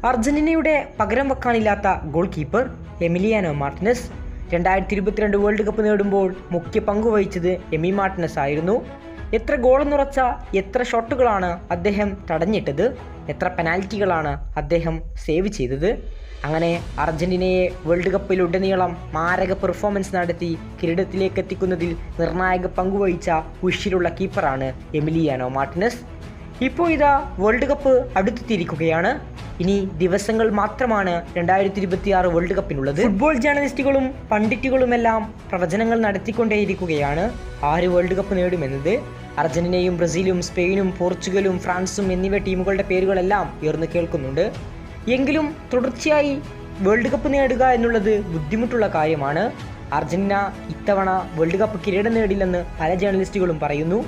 അർജന്റീനയുടെ പകരം വെക്കാനില്ലാത്ത goalkeeper Emiliano Martinez. 2022 world cup നേടുമ്പോൾ മുഖ്യ പങ്കുവഹിച്ചത് എമി മാർട്ടിനസ് ആയിരുന്നു. എത്ര ഗോളെന്നുറച്ച എത്ര ഷോട്ടുകളാണ് അദ്ദേഹം തടഞ്ഞിട്ടത്, എത്ര പെനാൽറ്റികളാണ് അദ്ദേഹം സേവ് ചെയ്തത്. അങ്ങനെ അർജന്റീനയെ വേൾഡ് കപ്പിലുടനീളം മാരക പെർഫോമൻസ് നടത്തി കിരീടത്തിലേക്ക് എത്തിക്കുന്നതിൽ നിർണായക പങ്കുവഹിച്ച ഉഷിലുള്ള കീപ്പറാണ് എമിലിയാനോ മാർട്ടിനസ്. ഇപ്പോൾ ഇതാ വേൾഡ് കപ്പ് അടുത്തെത്തിയിരിക്കുകയാണ്. ഇനി ദിവസങ്ങൾ മാത്രമാണ് 2026 വേൾഡ് കപ്പിനുള്ളത്. ഫുട്ബോൾ ജേർണലിസ്റ്റുകളും പണ്ഡിറ്റുകളുമെല്ലാം പ്രവചനങ്ങൾ നടത്തിക്കൊണ്ടേയിരിക്കുകയാണ് ആര് വേൾഡ് കപ്പ് നേടുമെന്നത്. അർജന്റീനയും ബ്രസീലും സ്പെയിനും പോർച്ചുഗലും ഫ്രാൻസും എന്നിവ ടീമുകളുടെ പേരുകളെല്ലാം ഉയർന്നു കേൾക്കുന്നുണ്ട്. എങ്കിലും തുടർച്ചയായി വേൾഡ് കപ്പ് നേടുക എന്നുള്ളത് ബുദ്ധിമുട്ടുള്ള കാര്യമാണ്. അർജന്റീന ഇത്തവണ വേൾഡ് കപ്പ് കിരീടം നേടില്ലെന്ന് പല ജേർണലിസ്റ്റുകളും പറയുന്നു.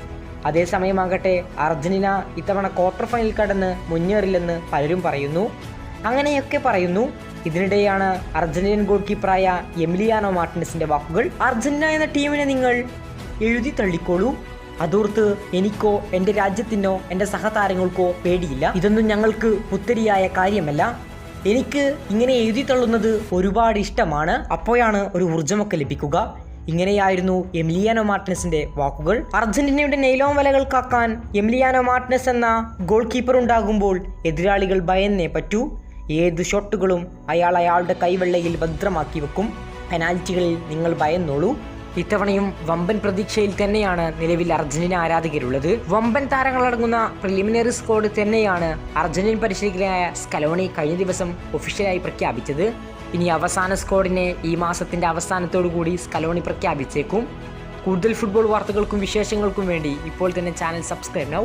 അതേസമയമാകട്ടെ അർജന്റീന ഇത്തവണ ക്വാർട്ടർ ഫൈനൽ കടന്ന് മുന്നേറില്ലെന്ന് പലരും പറയുന്നു. അങ്ങനെയൊക്കെ പറയുന്നു. ഇതിനിടെയാണ് അർജന്റീനൻ ഗോൾ കീപ്പറായ എമിലിയാനോ മാർട്ടിനസിന്റെ വാക്കുകൾ. അർജന്റീന എന്ന ടീമിനെ നിങ്ങൾ എഴുതി തള്ളിക്കോളൂ. അതോർത്ത് എനിക്കോ എൻ്റെ രാജ്യത്തിനോ എൻ്റെ സഹതാരങ്ങൾക്കോ പേടിയില്ല. ഇതൊന്നും ഞങ്ങൾക്ക് പുത്തരിയായ കാര്യമല്ല. എനിക്ക് ഇങ്ങനെ എഴുതി തള്ളുന്നത് ഒരുപാട് ഇഷ്ടമാണ്. അപ്പോഴാണ് ഒരു ഊർജ്ജമൊക്കെ ലഭിക്കുക. ഇങ്ങനെയായിരുന്നു എമിലിയാനോ മാർട്ടിനസിന്റെ വാക്കുകൾ. അർജന്റീനയുടെ നെയ്ലോൺ വലകൾ കാക്കാൻ എമിലിയാനോ മാർട്ടിനസ് എന്ന ഗോൾ കീപ്പർ ഉണ്ടാകുമ്പോൾ എതിരാളികൾ ഭയന്നേ പറ്റൂ. ഏത് ഷോട്ടുകളും അയാളുടെ കൈവെള്ളയിൽ ഭദ്രമാക്കി വെക്കും. പെനാൽറ്റികളിൽ നിങ്ങൾ ഭയന്നോളൂ. ഇത്തവണയും വമ്പൻ പ്രതീക്ഷയിൽ തന്നെയാണ് നിലവിൽ അർജന്റീന ആരാധകരുള്ളത്. വമ്പൻ താരങ്ങളടങ്ങുന്ന പ്രിലിമിനറി സ്ക്വാഡ് തന്നെയാണ് അർജന്റീൻ പരിശീലകനായ സ്കലോണി കഴിഞ്ഞ ദിവസം ഒഫീഷ്യലായി പ്രഖ്യാപിച്ചത്. ഇനി അവസാന സ്ക്വാഡിനെ ഈ മാസത്തിന്റെ അവസാനത്തോടു കൂടി സ്കലോണി പ്രഖ്യാപിച്ചേക്കും. കൂടുതൽ ഫുട്ബോൾ വാർത്തകൾക്കും വിശേഷങ്ങൾക്കും വേണ്ടി ഇപ്പോൾ തന്നെ ചാനൽ സബ്സ്ക്രൈബ് ചെയ്യൂ.